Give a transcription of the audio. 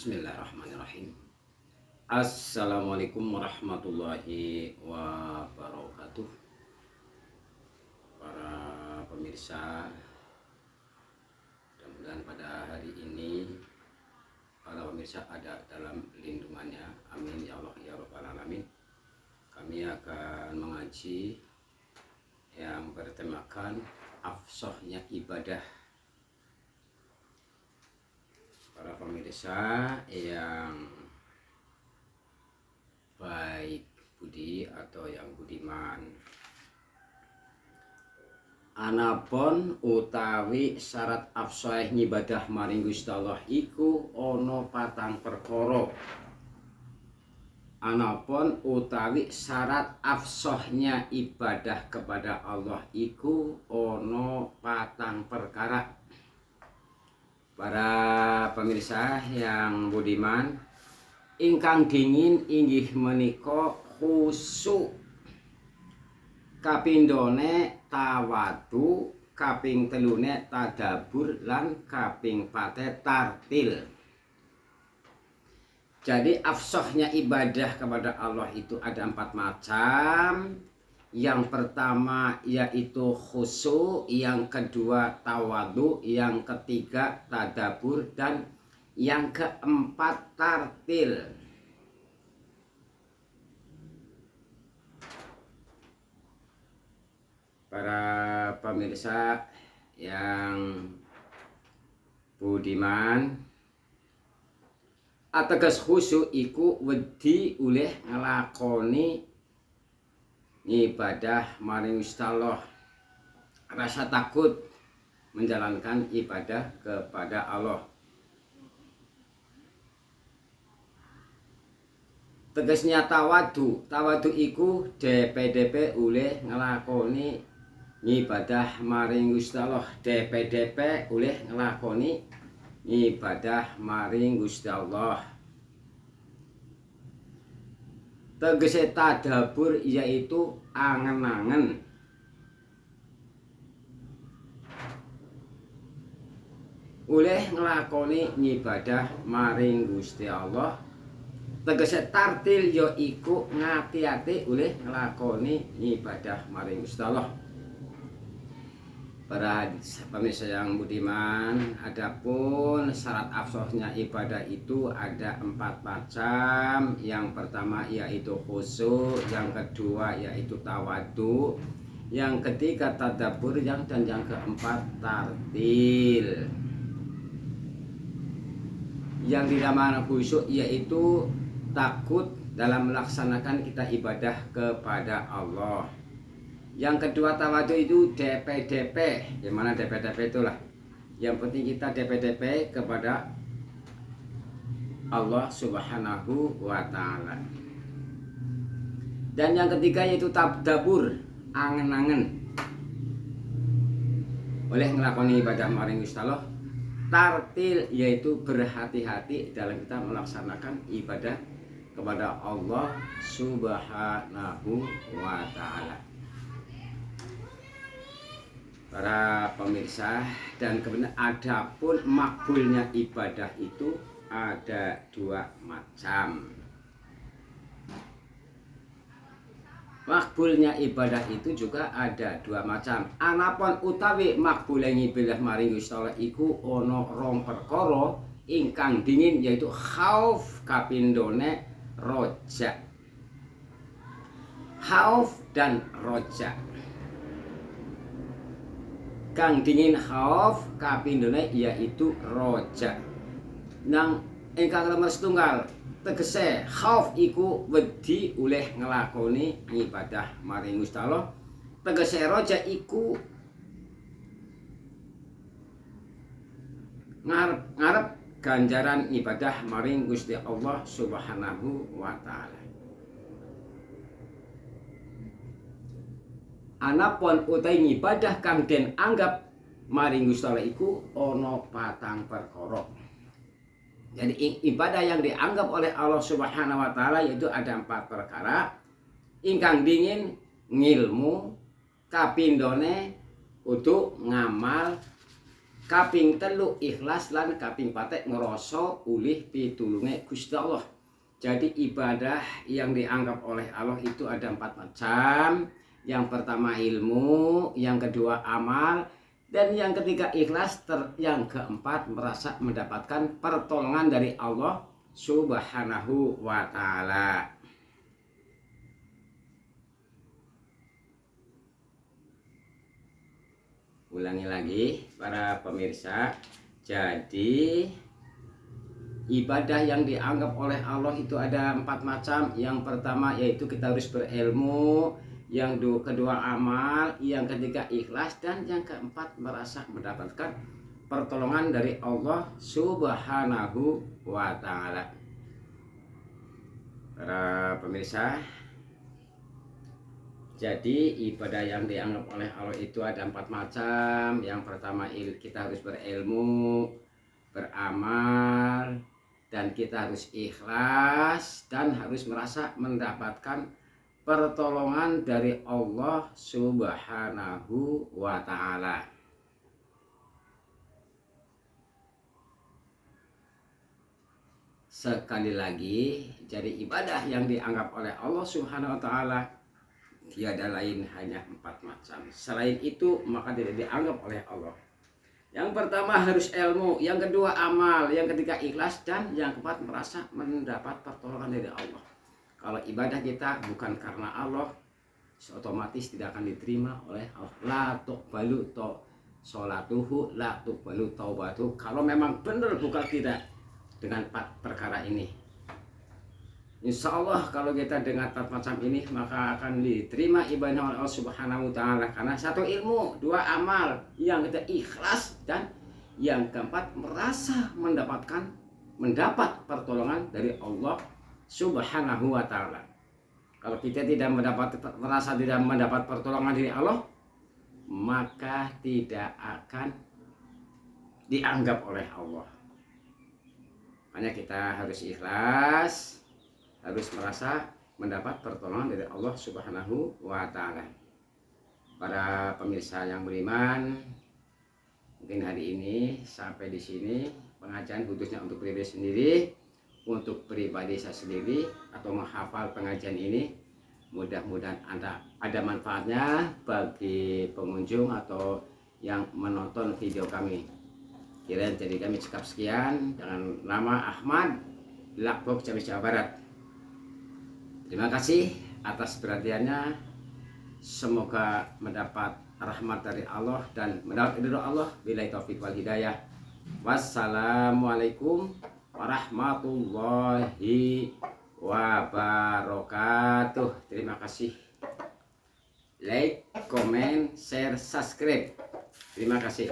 Bismillahirrahmanirrahim. Assalamualaikum warahmatullahi wabarakatuh. Para pemirsa, mudah-mudahan pada hari ini para pemirsa ada dalam lindungannya. Amin ya Allah ya Rabbal alamin. Kami akan mengaji yang bertemakan afsahnya ibadah. Para pemirsa yang baik budi atau yang budiman, anapun utawi syarat afsah ngibadah maring Gusti Allah iku ana patang perkara. Anapun utawi syarat afsahnya ibadah kepada Allah iku ana patang perkara. Para pemirsa yang budiman, ingkang dingin inggih menika khusyuk, kapindhone tawadu, kaping telune tadabur, lan kaping patet tartil. Jadi afsahnya ibadah kepada Allah itu ada 4 macam. Yang pertama yaitu khusyuk, yang kedua tawadu, yang ketiga tadabur, dan yang keempat tartil. Para pemirsa yang budiman, ateges khusyuk iku wedi oleh nglakoni ibadah maring Gusti Allah, rasa takut menjalankan ibadah kepada Allah. Tegesnya tawadu iku DP oleh ngelakoni ibadah maring Gusti Allah. DP oleh ngelakoni ibadah maring Gusti Allah. Tegese tadabur yaitu angen-angen. Oleh nglakoni ibadah maring Gusti Allah. Tegese tartil yaiku ngati-ati oleh nglakoni ibadah maring Gusti Allah. Para pemirsa yang budiman, adapun syarat afsahnya ibadah itu ada 4 macam. Yang pertama yaitu khusyuk, yang kedua yaitu tawadu, yang ketiga tadabbur, dan yang keempat tartil. Yang dinamakan khusyuk yaitu takut dalam melaksanakan kita ibadah kepada Allah. Yang kedua tawadu itu DP. Gimana DP itulah. Yang penting kita DP kepada Allah Subhanahu wa ta'ala. Dan yang ketiga yaitu tadabur, angen-angen. Oleh ngelakoni ibadah maring Gusti Allah. Tartil yaitu berhati-hati dalam kita melaksanakan ibadah kepada Allah Subhanahu wa ta'ala. Para pemirsa dan kemudian adapun makbulnya ibadah itu ada 2 macam. Makbulnya ibadah itu juga ada 2 macam. Anapun utawi makbulnya ibadah maring Gusti Allah iku ana 2 perkara ingkang dingin yaitu khauf kapindhone roja. Khauf dan roja. Kang dingin khauf kapindhone yaitu roja. Nang ingkang nomor setunggal tegese khauf iku wedi oleh nglakoni ibadah maring Gusti Allah. Tegese roja iku ngarep ganjaran ibadah maring Gusti Allah Subhanahu wa ta'ala. Anapun utawi ibadah kang den anggap maring Gusti Allah iku ana 4 perkara. Jadi ibadah yang dianggap oleh Allah Subhanahu wa ta'ala yaitu ada 4 perkara. Ingkang dingin ngilmu, kapindhone kudu ngamal, kaping telu ikhlas lan kaping patek ngerasa ulih pitulunge Gusti Allah. Jadi ibadah yang dianggap oleh Allah itu ada 4 macam. Yang pertama ilmu, yang kedua amal, dan yang ketiga ikhlas, yang keempat merasa mendapatkan pertolongan dari Allah Subhanahu wa ta'ala. Ulangi lagi para pemirsa. Jadi ibadah yang dianggap oleh Allah itu ada 4 macam. Yang pertama yaitu kita harus berilmu, yang kedua amal, yang ketiga ikhlas, dan yang keempat merasa mendapatkan pertolongan dari Allah Subhanahu wa ta'ala. Para pemirsa, jadi ibadah yang dianggap oleh Allah itu ada 4 macam. Yang pertama kita harus berilmu, beramal, dan kita harus ikhlas dan harus merasa mendapatkan pertolongan dari Allah Subhanahu wa ta'ala. Sekali lagi, jadi ibadah yang dianggap oleh Allah Subhanahu wa ta'ala tiada lain hanya 4 macam. Selain itu maka tidak dianggap oleh Allah. Yang pertama harus ilmu, yang kedua amal, yang ketiga ikhlas, dan yang keempat merasa mendapat pertolongan dari Allah. Kalau ibadah kita bukan karena Allah, otomatis tidak akan diterima oleh Allah. La tuqbalu sholatuhu, la tuqbalu taubatuhu. Kalau memang benar bukan tidak dengan 4 perkara ini. Insya Allah kalau kita dengar 4 macam ini maka akan diterima ibadah oleh Allah Subhanahu wa ta'ala. Karena satu ilmu, dua amal, yang ketiga ikhlas, dan yang keempat merasa mendapat pertolongan dari Allah Subhanahu wa ta'ala. Kalau kita merasa tidak mendapat pertolongan dari Allah, maka tidak akan dianggap oleh Allah. Hanya kita harus ikhlas, harus merasa mendapat pertolongan dari Allah Subhanahu wa ta'ala. Para pemirsa yang beriman, mungkin hari ini sampai di sini pengajian khususnya untuk pribadi sendiri, untuk pribadi saya sendiri atau menghafal pengajian ini. Mudah-mudahan ada manfaatnya bagi pengunjung atau yang menonton video kami. Jadi kami cekap sekian dengan nama Ahmad Lakbok Ciamis Jawa Barat. Terima kasih atas perhatiannya. Semoga mendapat rahmat dari Allah dan mendapat ridho Allah. Billahi taufiq wal hidayah. Wassalamualaikum warahmatullahi wabarakatuh. Terima kasih. Like, comment, share, subscribe. Terima kasih.